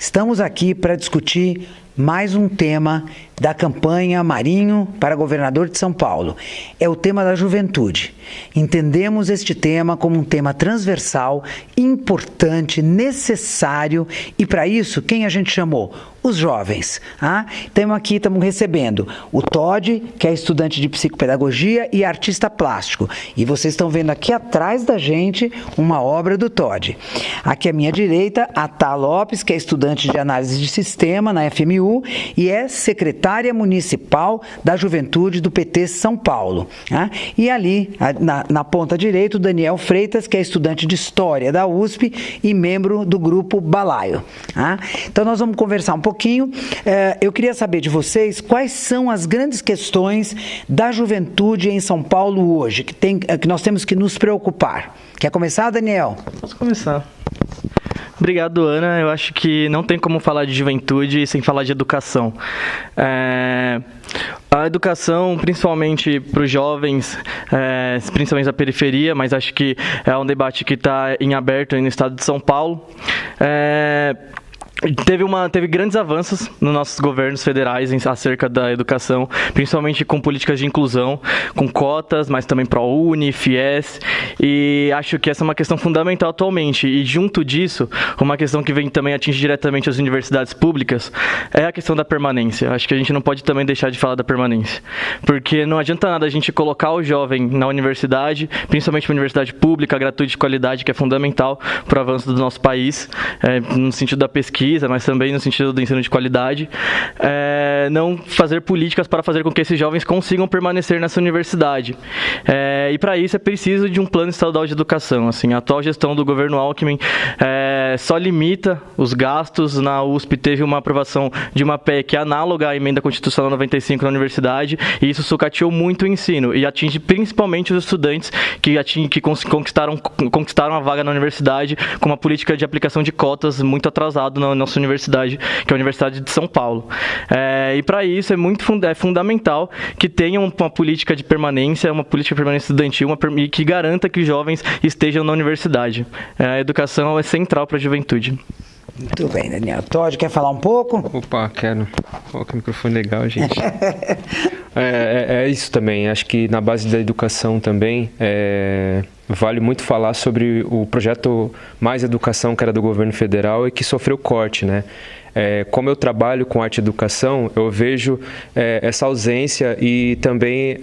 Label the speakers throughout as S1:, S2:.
S1: Estamos aqui para discutir mais um tema da campanha Marinho para governador de São Paulo. É o tema da juventude. Entendemos este tema como um tema transversal, importante, necessário, e para isso, quem a gente chamou? Os jovens. Estamos recebendo o Todd, que é estudante de psicopedagogia e artista plástico. E vocês estão vendo aqui atrás da gente uma obra do Todd. Aqui à minha direita, a Tá Lopes, que é estudante de análise de sistema na FMU e é secretária municipal da Juventude do PT São Paulo. E ali, na ponta direita, o Daniel Freitas, que é estudante de História da USP e membro do grupo Balaio. Então nós vamos conversar um pouquinho. Eu queria saber de vocês quais são as grandes questões da juventude em São Paulo hoje, que nós temos que nos preocupar. Quer começar, Daniel?
S2: Posso começar. Obrigado, Ana. Eu acho que não tem como falar de juventude sem falar de educação. A educação, principalmente para os jovens, principalmente da periferia, mas acho que é um debate que está em aberto aí no estado de São Paulo. Teve grandes avanços nos nossos governos federais acerca da educação, principalmente com políticas de inclusão, com cotas, mas também ProUni, FIES, e acho que essa é uma questão fundamental atualmente. E junto disso, uma questão que vem também atingir diretamente as universidades públicas é a questão da permanência. Acho que a gente não pode também deixar de falar da permanência, porque não adianta nada a gente colocar o jovem na universidade, principalmente uma universidade pública, gratuita de qualidade, que é fundamental para o avanço do nosso país, no sentido da pesquisa, mas também no sentido do ensino de qualidade, não fazer políticas para fazer com que esses jovens consigam permanecer nessa universidade. E para isso é preciso de um plano estadual de educação. Assim, a atual gestão do governo Alckmin só limita os gastos. Na USP teve uma aprovação de uma PEC análoga à emenda constitucional 95 na universidade, e isso sucateou muito o ensino e atinge principalmente os estudantes que conquistaram a vaga na universidade com uma política de aplicação de cotas muito atrasado na nossa universidade, que é a Universidade de São Paulo. E para isso é fundamental que tenha uma política de permanência, uma política de permanência estudantil, e que garanta que os jovens estejam na universidade. A educação é central para a juventude.
S1: Muito bem, Daniel. Todd, quer falar um pouco?
S3: Opa, quero. Olha que microfone legal, gente. É isso também. Acho que na base da educação também vale muito falar sobre o projeto Mais Educação, que era do governo federal e que sofreu corte, né? Como eu trabalho com arte e educação, eu vejo essa ausência e também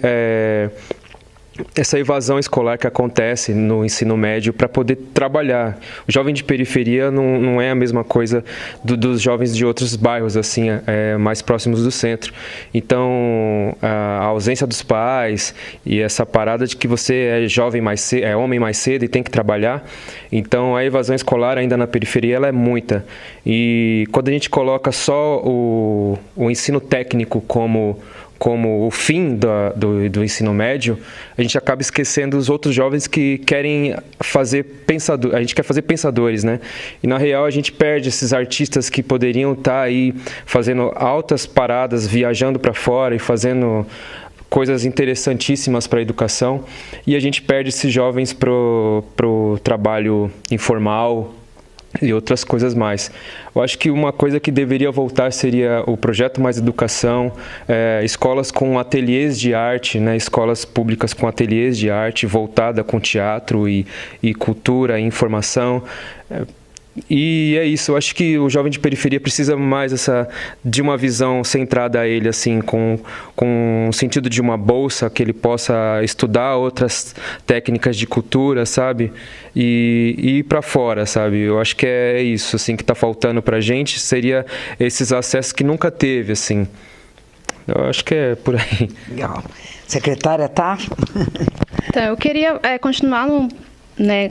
S3: essa evasão escolar que acontece no ensino médio para poder trabalhar. O jovem de periferia não é a mesma coisa dos jovens de outros bairros, assim, mais próximos do centro. Então, a ausência dos pais e essa parada de que você é jovem mais cedo, é homem mais cedo e tem que trabalhar. Então, a evasão escolar ainda na periferia ela é muita. E quando a gente coloca só o ensino técnico como o fim do ensino médio, a gente acaba esquecendo os outros jovens que querem fazer pensadores. A gente quer fazer pensadores, né? E na real a gente perde esses artistas que poderiam estar aí fazendo altas paradas, viajando para fora e fazendo coisas interessantíssimas para a educação, e a gente perde esses jovens pro trabalho informal e outras coisas mais. Eu acho que uma coisa que deveria voltar seria o projeto Mais Educação, escolas com ateliês de arte, né? Escolas públicas com ateliês de arte voltada com teatro e cultura e informação. E é isso, eu acho que o jovem de periferia precisa mais de uma visão centrada a ele, assim, com o sentido de uma bolsa, que ele possa estudar outras técnicas de cultura, sabe? E ir para fora, sabe? Eu acho que é isso, assim, que está faltando para a gente, seria esses acessos que nunca teve, assim. Eu acho que é por aí.
S1: Legal. Secretária, tá?
S4: Então, eu queria continuar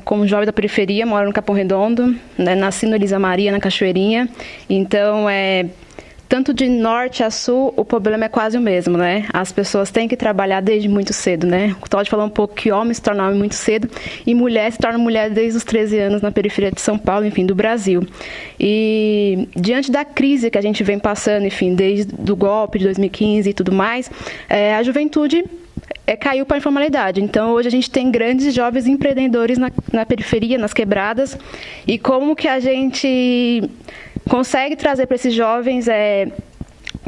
S4: como jovem da periferia, moro no Capão Redondo, nasci no Elisa Maria, na Cachoeirinha. Então, tanto de norte a sul, o problema é quase o mesmo, né? As pessoas têm que trabalhar desde muito cedo, né? O Todd falou um pouco que homem se torna homem muito cedo e mulher se torna mulher desde os 13 anos na periferia de São Paulo, enfim, do Brasil. E diante da crise que a gente vem passando, enfim, desde o golpe de 2015 e tudo mais, a juventude caiu para a informalidade. Então, hoje a gente tem grandes jovens empreendedores na periferia, nas quebradas. E como que a gente consegue trazer para esses jovens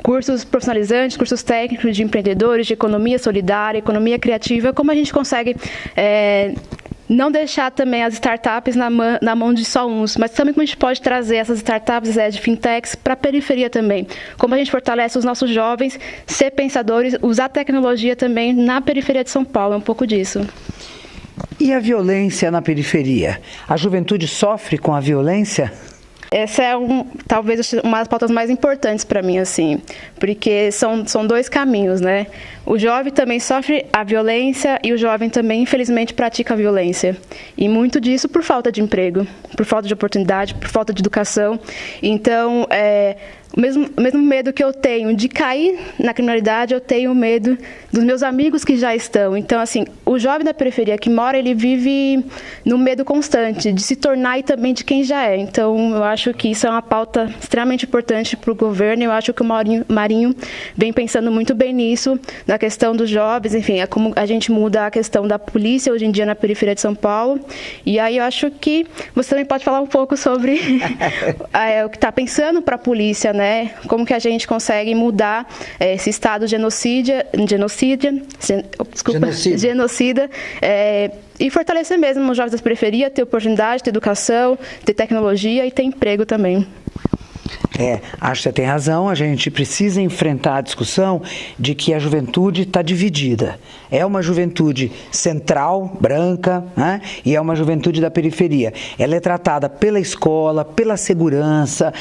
S4: cursos profissionalizantes, cursos técnicos de empreendedores, de economia solidária, economia criativa, como a gente consegue não deixar também as startups na mão de só uns, mas também como a gente pode trazer essas startups de fintechs para a periferia também. Como a gente fortalece os nossos jovens, ser pensadores, usar tecnologia também na periferia de São Paulo, é um pouco disso.
S1: E a violência na periferia? A juventude sofre com a violência?
S4: Essa é talvez uma das pautas mais importantes para mim, assim, porque são dois caminhos, né? O jovem também sofre a violência e o jovem também, infelizmente, pratica a violência. E muito disso por falta de emprego, por falta de oportunidade, por falta de educação. Então, o mesmo medo que eu tenho de cair na criminalidade, eu tenho medo dos meus amigos que já estão. Então, assim, o jovem da periferia que mora, ele vive no medo constante de se tornar e também de quem já é. Então, eu acho que isso é uma pauta extremamente importante para o governo. Eu acho que o Marinho vem pensando muito bem nisso, na questão dos jovens, enfim, é como a gente muda a questão da polícia hoje em dia na periferia de São Paulo. E aí eu acho que você também pode falar um pouco sobre o que está pensando para a polícia, né? Como que a gente consegue mudar esse estado genocida e fortalecer mesmo os jovens da periferia, ter oportunidade, ter educação, ter tecnologia e ter emprego também.
S1: Acho que você tem razão, a gente precisa enfrentar a discussão de que a juventude está dividida. É uma juventude central, branca, né? E é uma juventude da periferia. Ela é tratada pela escola, pela segurança,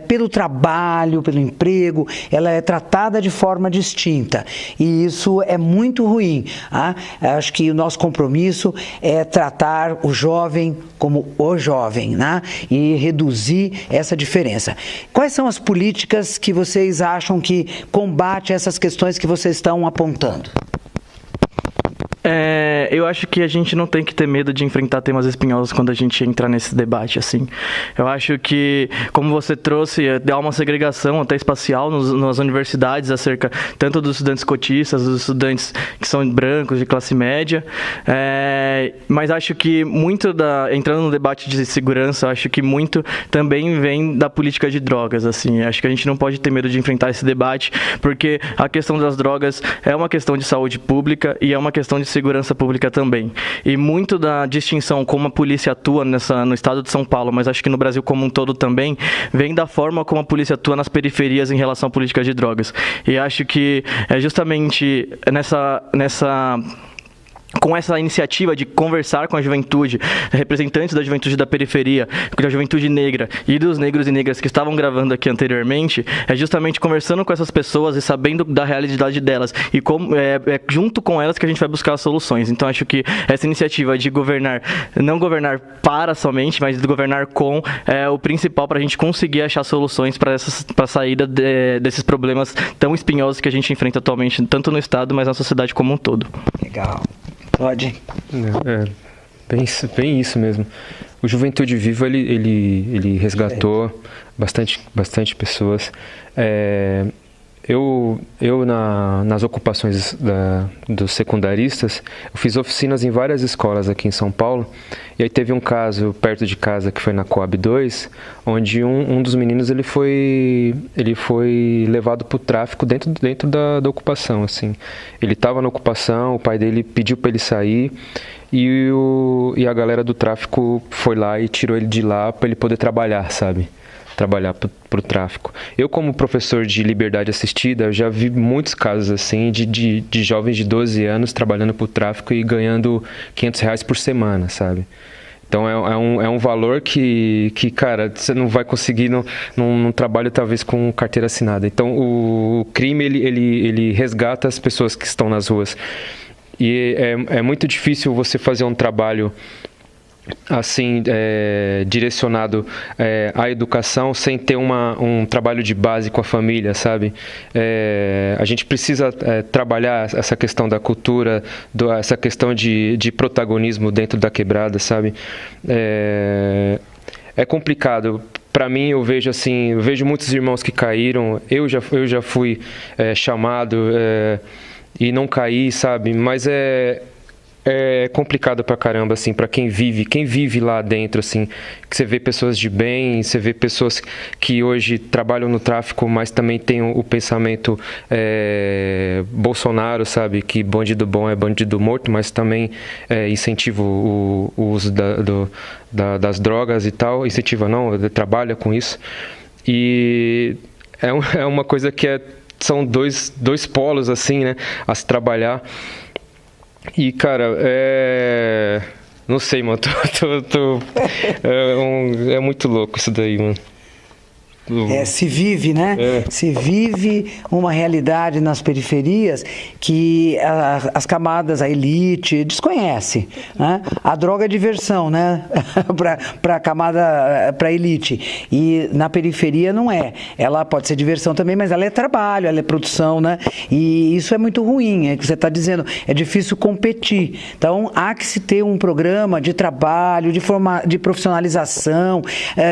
S1: pelo trabalho, pelo emprego, ela é tratada de forma distinta. E isso é muito ruim. Acho que o nosso compromisso é tratar o jovem como o jovem, né? E reduzir essa diferença. Quais são as políticas que vocês acham que combatem essas questões que vocês estão apontando?
S2: Eu acho que a gente não tem que ter medo de enfrentar temas espinhosos quando a gente entra nesse debate, assim. Eu acho que, como você trouxe, há uma segregação até espacial nas universidades acerca tanto dos estudantes cotistas, dos estudantes que são brancos, de classe média, mas acho que muito entrando no debate de segurança, acho que muito também vem da política de drogas, assim. Acho que a gente não pode ter medo de enfrentar esse debate, porque a questão das drogas é uma questão de saúde pública e é uma questão de segurança pública também. E muito da distinção como a polícia atua no estado de São Paulo, mas acho que no Brasil como um todo também, vem da forma como a polícia atua nas periferias em relação à política de drogas. E acho que é justamente com essa iniciativa de conversar com a juventude, representantes da juventude da periferia, da juventude negra e dos negros e negras que estavam gravando aqui anteriormente, é justamente conversando com essas pessoas e sabendo da realidade delas e como junto com elas que a gente vai buscar as soluções. Então acho que essa iniciativa de governar, não governar para somente, mas de governar com, é o principal para a gente conseguir achar soluções para a saída desses problemas tão espinhosos que a gente enfrenta atualmente, tanto no estado, mas na sociedade como um todo.
S1: Legal. Pode?
S3: Bem isso mesmo. O Juventude Viva, ele resgatou bastante pessoas. Nas ocupações dos secundaristas, eu fiz oficinas em várias escolas aqui em São Paulo, e aí teve um caso perto de casa que foi na Coab 2, onde um dos meninos ele foi levado para o tráfico dentro da ocupação, assim. Ele estava na ocupação, o pai dele pediu para ele sair, e a galera do tráfico foi lá e tirou ele de lá para ele poder trabalhar, sabe? Trabalhar para o tráfico. Eu, como professor de liberdade assistida, eu já vi muitos casos assim de jovens de 12 anos trabalhando para o tráfico e ganhando R$500 por semana, sabe? Então é um valor que, cara, você não vai conseguir num trabalho talvez com carteira assinada. Então o crime ele resgata as pessoas que estão nas ruas. E é muito difícil você fazer um trabalho assim, direcionado à educação sem ter um trabalho de base com a família, sabe? A gente precisa trabalhar essa questão da cultura, essa questão de protagonismo dentro da quebrada, sabe? É complicado. Para mim, eu vejo muitos irmãos que caíram, eu já fui chamado e não caí, sabe? Mas é complicado pra caramba, assim, pra quem vive lá dentro, assim, que você vê pessoas de bem, você vê pessoas que hoje trabalham no tráfico, mas também tem o pensamento Bolsonaro, sabe, que bandido bom é bandido morto, mas também incentiva o uso das drogas e tal, incentiva não, trabalha com isso, e é uma coisa que são dois polos, assim, né, a se trabalhar. E, cara, não sei, mano, é muito louco isso daí, mano.
S1: Se vive, né? Se vive uma realidade nas periferias que as camadas, a elite, desconhece, né? A droga é diversão, né? para a camada, para a elite. E na periferia não é. Ela pode ser diversão também, mas ela é trabalho, ela é produção, né? E isso é muito ruim, é o que você está dizendo. É difícil competir. Então, há que se ter um programa de trabalho, de profissionalização,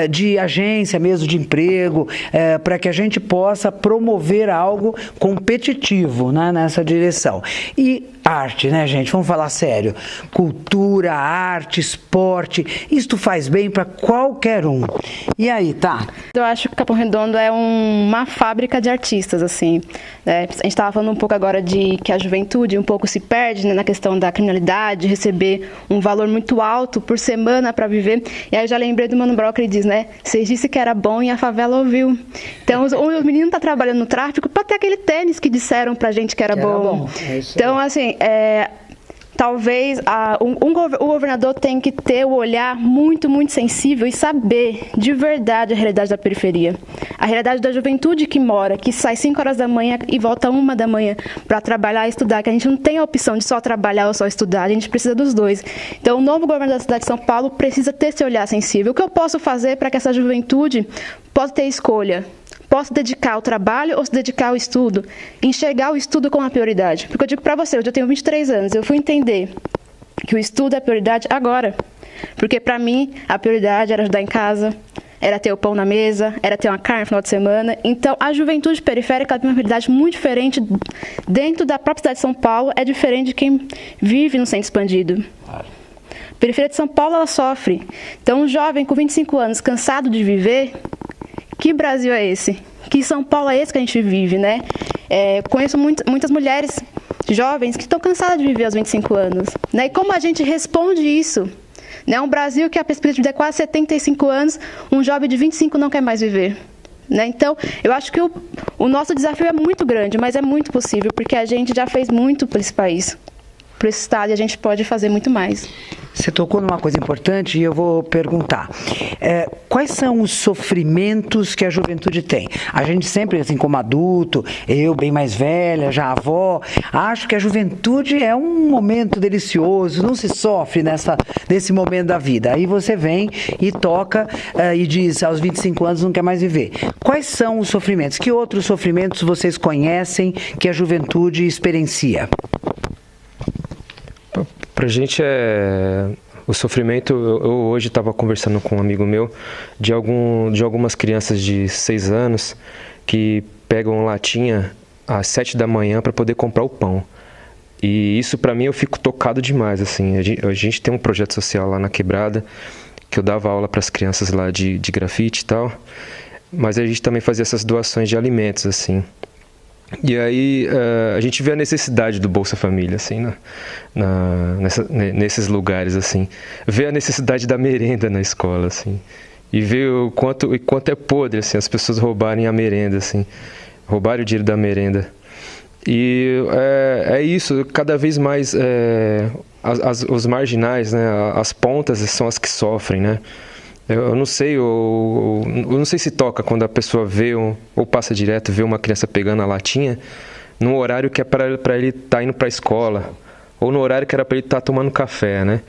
S1: de agência mesmo, de emprego, para que a gente possa promover algo competitivo, né, nessa direção. E arte, né, gente? Vamos falar sério. Cultura, arte, esporte, isto faz bem para qualquer um. E aí, tá?
S4: Eu acho que Capão Redondo é uma fábrica de artistas, assim. A gente estava falando um pouco agora de que a juventude um pouco se perde, né, na questão da criminalidade, receber um valor muito alto por semana para viver. E aí eu já lembrei do Mano Brown, que ele diz, né? Vocês disse que era bom e a favela ouviu. Então, o menino tá trabalhando no tráfico para ter aquele tênis que disseram pra gente que era bom. Então, assim, talvez o governador tem que ter o olhar muito, muito sensível e saber de verdade a realidade da periferia. A realidade da juventude que mora, que sai 5 horas da manhã e volta 1 da manhã para trabalhar e estudar, que a gente não tem a opção de só trabalhar ou só estudar, a gente precisa dos dois. Então, o novo governador da cidade de São Paulo precisa ter esse olhar sensível. O que eu posso fazer para que essa juventude possa ter escolha? Posso dedicar ao trabalho ou se dedicar ao estudo? Enxergar o estudo como uma prioridade. Porque eu digo para você, hoje eu tenho 23 anos, eu fui entender que o estudo é prioridade agora. Porque para mim, a prioridade era ajudar em casa, era ter o pão na mesa, era ter uma carne no final de semana. Então, a juventude periférica tem uma realidade muito diferente dentro da própria cidade de São Paulo, é diferente de quem vive no centro expandido. A periferia de São Paulo, ela sofre. Então, um jovem com 25 anos, cansado de viver... Que Brasil é esse? Que São Paulo é esse que a gente vive, né? Conheço muitas mulheres jovens que estão cansadas de viver aos 25 anos. Né? E como a gente responde isso? Né? Um Brasil que a perspectiva de quase 75 anos, um jovem de 25 não quer mais viver. Né? Então, eu acho que o nosso desafio é muito grande, mas é muito possível, porque a gente já fez muito por esse país, por esse estado, e a gente pode fazer muito mais.
S1: Você tocou numa coisa importante e eu vou perguntar. Quais são os sofrimentos que a juventude tem? A gente sempre, assim como adulto, eu bem mais velha, já avó, acho que a juventude é um momento delicioso, não se sofre nesse momento da vida. Aí você vem e toca e diz, aos 25 anos não quer mais viver. Quais são os sofrimentos? Que outros sofrimentos vocês conhecem que a juventude experiencia?
S3: Pra gente o sofrimento, eu hoje estava conversando com um amigo meu de algumas crianças de 6 anos que pegam latinha às 7 da manhã para poder comprar o pão. E isso para mim eu fico tocado demais, assim. A gente tem um projeto social lá na Quebrada, que eu dava aula para as crianças lá de grafite e tal, mas a gente também fazia essas doações de alimentos, assim. E aí a gente vê a necessidade do Bolsa Família, assim, nesses lugares, assim. Vê a necessidade da merenda na escola, assim. E vê o quanto é podre, assim, as pessoas roubarem a merenda, assim. Roubarem o dinheiro da merenda. E é isso, cada vez mais os marginais, né, as pontas são as que sofrem, né. Eu não sei, eu não sei se toca quando a pessoa vê ou passa direto, vê uma criança pegando a latinha num horário que é para ele estar indo para a escola, ou no horário que era para ele estar tomando café, né?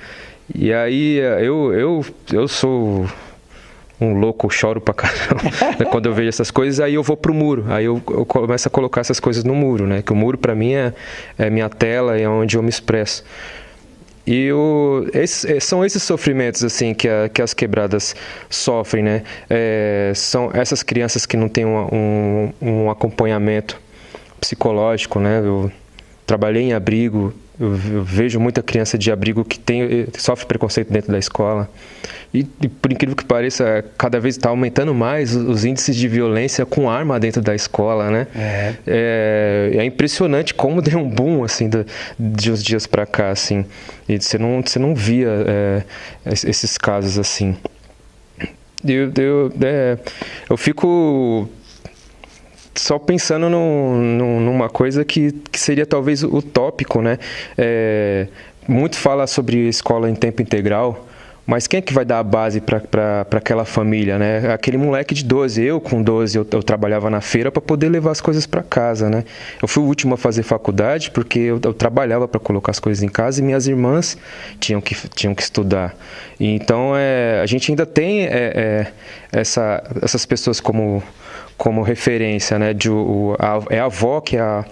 S3: E aí eu sou um louco, eu choro pra caramba quando eu vejo essas coisas, aí eu vou pro muro, aí eu começo a colocar essas coisas no muro, né? Que o muro para mim é minha tela, é onde eu me expresso. E são esses sofrimentos, assim, que as quebradas sofrem, né? São essas crianças que não têm um acompanhamento psicológico, né? trabalhei em abrigo, eu vejo muita criança de abrigo que sofre preconceito dentro da escola. E por incrível que pareça, cada vez está aumentando mais os índices de violência com arma dentro da escola, né? É impressionante como deu um boom, assim, de uns dias para cá, assim. E você não via esses casos, assim. Eu fico só pensando numa coisa que seria talvez utópico, né? Muito fala sobre escola em tempo integral, mas quem é que vai dar a base para aquela família, né? Aquele moleque de 12, eu com 12, eu trabalhava na feira para poder levar as coisas para casa, né? Eu fui o último a fazer faculdade porque eu trabalhava para colocar as coisas em casa e minhas irmãs tinham que estudar. E então a gente ainda tem essas pessoas como referência, né? É a avó que é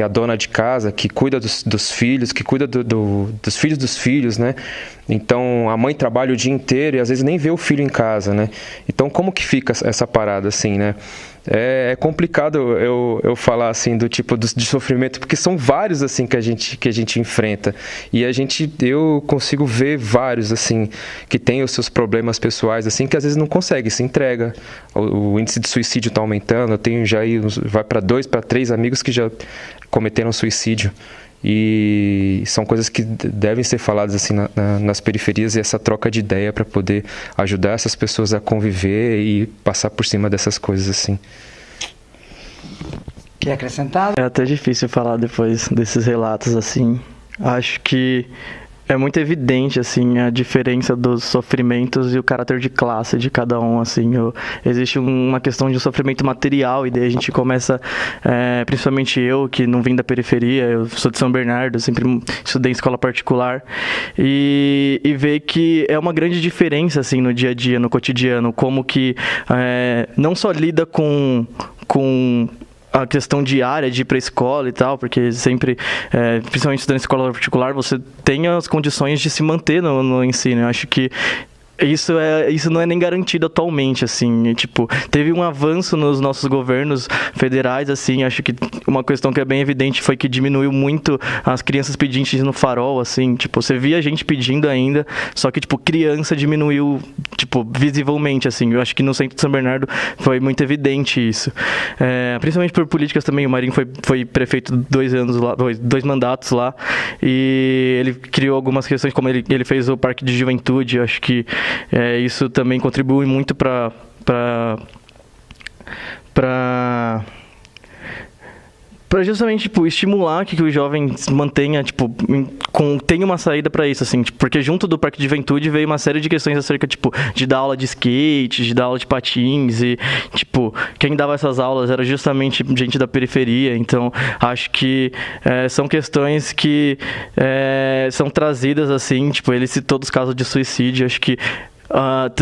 S3: a dona de casa, que cuida dos filhos, que cuida dos filhos dos filhos, né? Então, a mãe trabalha o dia inteiro e às vezes nem vê o filho em casa, né? Então, como que fica essa parada, assim, né? É complicado eu falar, assim, do tipo de sofrimento, porque são vários, assim, que a gente enfrenta. E eu consigo ver vários, assim, que têm os seus problemas pessoais, assim, que às vezes não consegue, se entrega. O índice de suicídio está aumentando, eu tenho já aí, vai para 2, para 3 amigos que já cometeram suicídio. E são coisas que devem ser faladas assim nas periferias, e essa troca de ideia para poder ajudar essas pessoas a conviver e passar por cima dessas coisas assim.
S1: Quer acrescentar?
S2: É até difícil falar depois desses relatos assim. Acho que é muito evidente, assim, a diferença dos sofrimentos e o caráter de classe de cada um, assim. Existe uma questão de um sofrimento material, e daí a gente começa, principalmente eu, que não vim da periferia, eu sou de São Bernardo, sempre estudei em escola particular, e ver que é uma grande diferença, assim, no dia a dia, no cotidiano, como que não só lida com a questão diária de ir para a escola e tal, porque sempre, principalmente estudando em escola particular, você tem as condições de se manter no ensino. Eu acho que isso não é nem garantido atualmente, assim, tipo, teve um avanço nos nossos governos federais, assim, acho que uma questão que é bem evidente foi que diminuiu muito as crianças pedintes no farol, assim, tipo, você via gente pedindo ainda, só que, tipo, criança diminuiu, tipo, visivelmente, assim, eu acho que no centro de São Bernardo foi muito evidente isso, principalmente por políticas também. O Marinho foi prefeito 2 anos lá, 2 mandatos lá, e ele criou algumas questões, como ele fez o Parque de Juventude. Eu acho que isso também contribui muito para justamente, tipo, estimular que o jovem mantenha, tipo, tenha uma saída para isso, assim, tipo, porque junto do Parque de Juventude veio uma série de questões acerca, tipo, de dar aula de skate, de dar aula de patins, e, tipo, quem dava essas aulas era justamente gente da periferia. Então, acho que são questões que são trazidas, assim, tipo, ele citou dos casos de suicídio. Acho que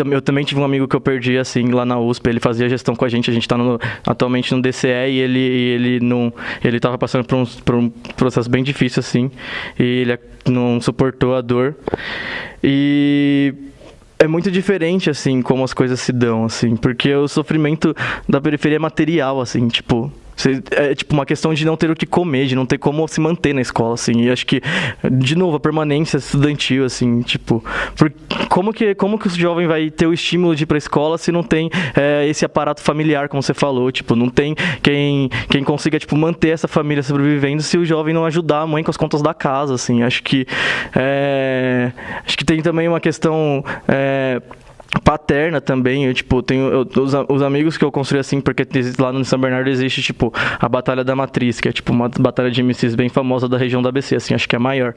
S2: eu também tive um amigo que eu perdi, assim, lá na USP. Ele fazia gestão com a gente tá atualmente no DCE, e ele tava passando por um processo bem difícil, assim, e ele não suportou a dor. E é muito diferente, assim, como as coisas se dão, assim, porque o sofrimento da periferia é material, assim, tipo, é tipo uma questão de não ter o que comer, de não ter como se manter na escola, assim. E acho que, de novo, a permanência estudantil, assim, tipo, como que o jovem vai ter o estímulo de ir pra escola se não tem esse aparato familiar, como você falou, tipo, não tem quem consiga, tipo, manter essa família sobrevivendo se o jovem não ajudar a mãe com as contas da casa, assim. Acho que tem também uma questão paterna também. Eu, tipo, tenho os amigos que eu construí, assim, porque lá no São Bernardo existe, tipo, a Batalha da Matriz, que é, tipo, uma batalha de MCs bem famosa da região da ABC, assim, acho que é a maior.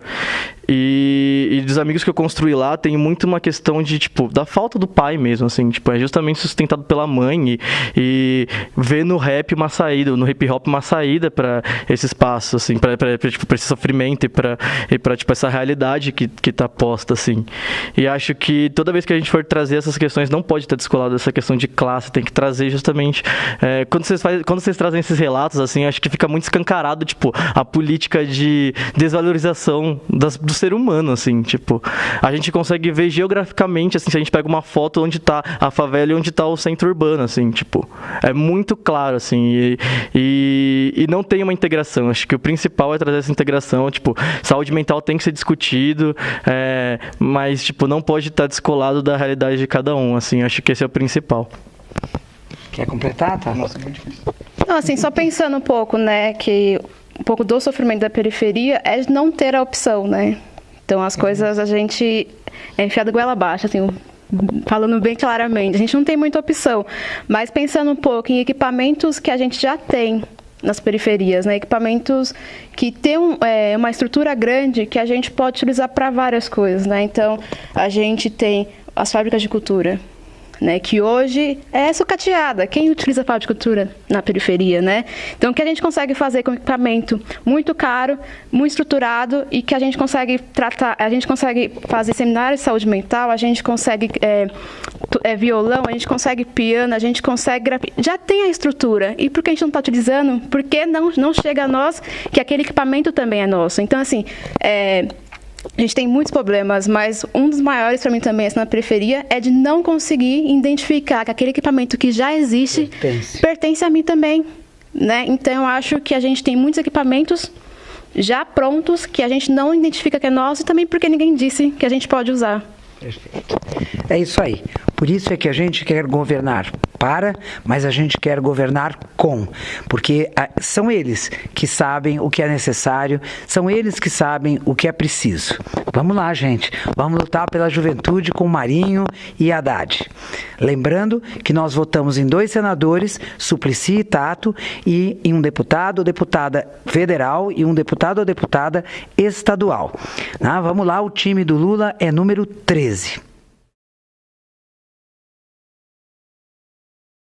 S2: E dos amigos que eu construí lá, tem muito uma questão de, tipo, da falta do pai mesmo, assim, tipo, é justamente sustentado pela mãe, e ver no rap uma saída, no hip hop uma saída para esse espaço, assim, pra esse sofrimento e pra tipo, essa realidade que tá posta, assim. E acho que toda vez que a gente for trazer essas questões não pode estar descolado dessa questão de classe, tem que trazer justamente... Quando vocês trazem esses relatos, assim, acho que fica muito escancarado, tipo, a política de desvalorização do ser humano, assim, tipo, a gente consegue ver geograficamente, assim, se a gente pega uma foto onde está a favela e onde está o centro urbano, assim, tipo, é muito claro, assim, e não tem uma integração. Acho que o principal é trazer essa integração, tipo, saúde mental tem que ser discutido, mas, tipo, não pode estar descolado da realidade de cada um, assim, acho que esse é o principal.
S1: Quer completar, tá?
S2: Nossa, muito difícil.
S4: Não, assim, só pensando um pouco, né, que um pouco do sofrimento da periferia é de não ter a opção, né? Então, as coisas a gente é enfiado goela abaixo, assim, falando bem claramente. A gente não tem muita opção, mas pensando um pouco em equipamentos que a gente já tem nas periferias, né? Equipamentos que têm uma estrutura grande que a gente pode utilizar para várias coisas, né? Então, a gente tem as fábricas de cultura, né, que hoje é sucateada. Quem utiliza a fábrica de cultura na periferia, né? Então, o que a gente consegue fazer com equipamento muito caro, muito estruturado e que a gente consegue tratar, a gente consegue fazer seminários de saúde mental, a gente consegue violão, a gente consegue piano, a gente consegue já tem a estrutura. E por que a gente não está utilizando? Porque não chega a nós que aquele equipamento também é nosso. Então, assim, a gente tem muitos problemas, mas um dos maiores para mim também na periferia é de não conseguir identificar que aquele equipamento que já existe pertence a mim também, né? Então, eu acho que a gente tem muitos equipamentos já prontos que a gente não identifica que é nosso e também porque ninguém disse que a gente pode usar.
S1: Perfeito. É isso aí. Por isso é que a gente quer governar mas a gente quer governar com, porque são eles que sabem o que é necessário, são eles que sabem o que é preciso. Vamos lá, gente. Vamos lutar pela juventude com Marinho e Haddad. Lembrando que nós votamos em 2 senadores, Suplicy e Tato, e em um deputado ou deputada federal e um deputado ou deputada estadual. Vamos lá, o time do Lula é número 13.